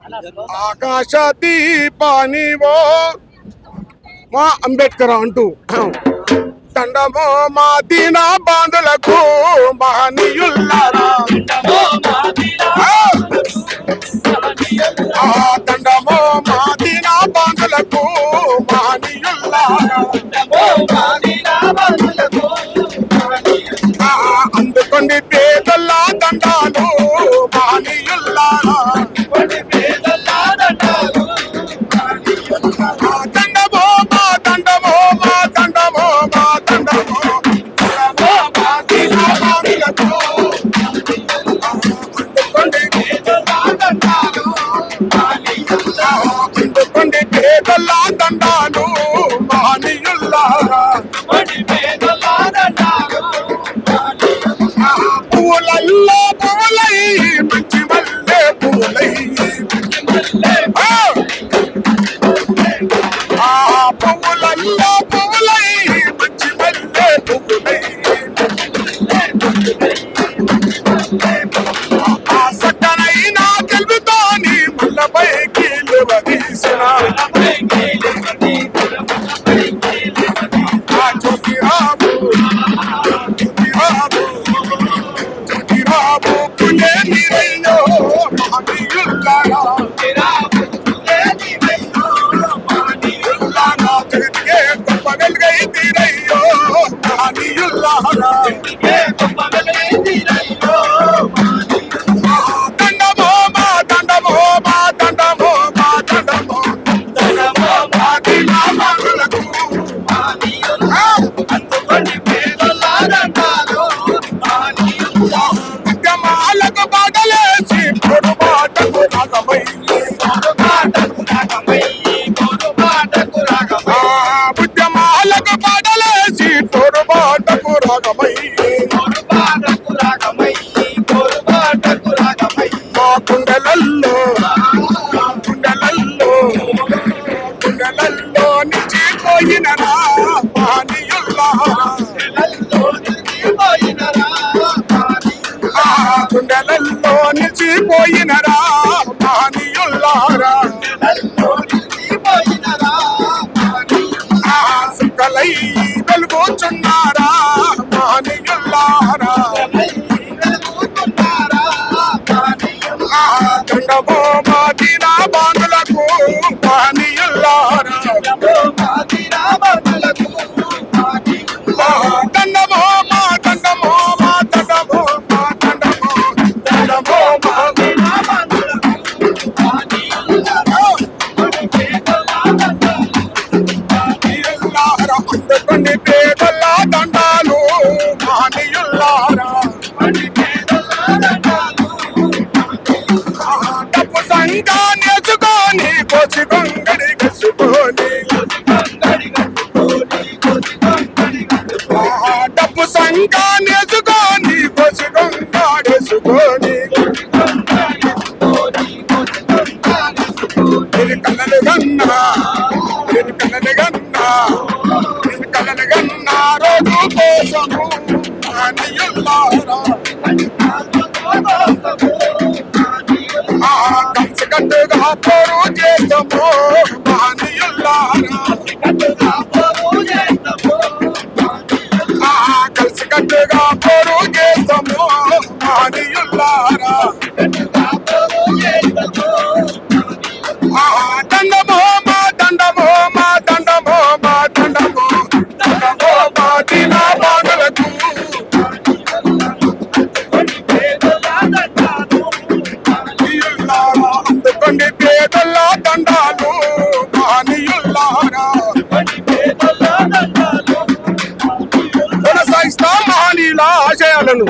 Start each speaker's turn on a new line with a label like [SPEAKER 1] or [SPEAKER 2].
[SPEAKER 1] ఆకాశ దీపానివో మా అంబేద్కర్ అంటూ దండమో మా దీన బాంధులకు మహనీయుల్లారా దండమో మా దీన బాంధులకు మహనీయుల్లారా అందుకొని పేదల దండాలు మహనీయుల్లారా దండమో మా దండమో మా దండమో మా దండమో మా దీన బాంధులకు అందుకొని పేదల దండాలు మహనీయుల్లారా పూలల్లో పూలై మంచి మల్లె పూలై పువ్వులల్లో పూలై మంచి మల్లె పూలై సక్కనైన తెలుగుతోని ముళ్ళపైకి లేవదీసిన జ్యోతిరాము పుణ్య నీరయ్యో మహనీయుల్లారా జగతికే గొప్ప వెలుగై తీరయ్యో మహనీయుల్లారా దండమో మా దండమో మా దండమో మా దండమో మా దీన బాంధులకు ఉద్యమాలకు బాటలేసి పొడుబాటకు ఉద్యమాలకు బాటలేసి పొడుబాటకు రాగమై మా కుండలల్లో నిలిచిపోయినరా మహనీయుల్లారా కుండలల్లో నిలిచిపోయినరా మహనీయుల్లారా సుక్కలై వెలుగుచున్నారా మహనీయుల్లారా దండమో మా దీన బాంధులకు మహనీయుల్లారా దండమో మా దండమో మా దండమో మా దండమో దండమో మా దీన మహనీయుల్లారా అందుకొని పేదల దండాలు మహనీయుల్లారా డప్పు సంఘాన్ని ఎసుకొని కోసి గొంగడి గసుకొని డప్పు సంఘాన్ని ఎసుకొని కోసి గొంగాడేసుకొని నేను కళ్ళలు గన్నా రోజు కోసము మహనీయుల్లారా కలిసి కట్టుగా పోరు చేస్తాము మహనీయుల్లారా కలిసి కట్టుగా పోరు చేస్తాము మహనీయుల్లారా దండమో మా దండమో మా దండమో మా దండమో దండమో మా దీన బాంధులకు అందుకొని పేదల దండాలు మహనీయుల్లారా కొనసాగిస్తాం మహనీయుల ఆశయాలను.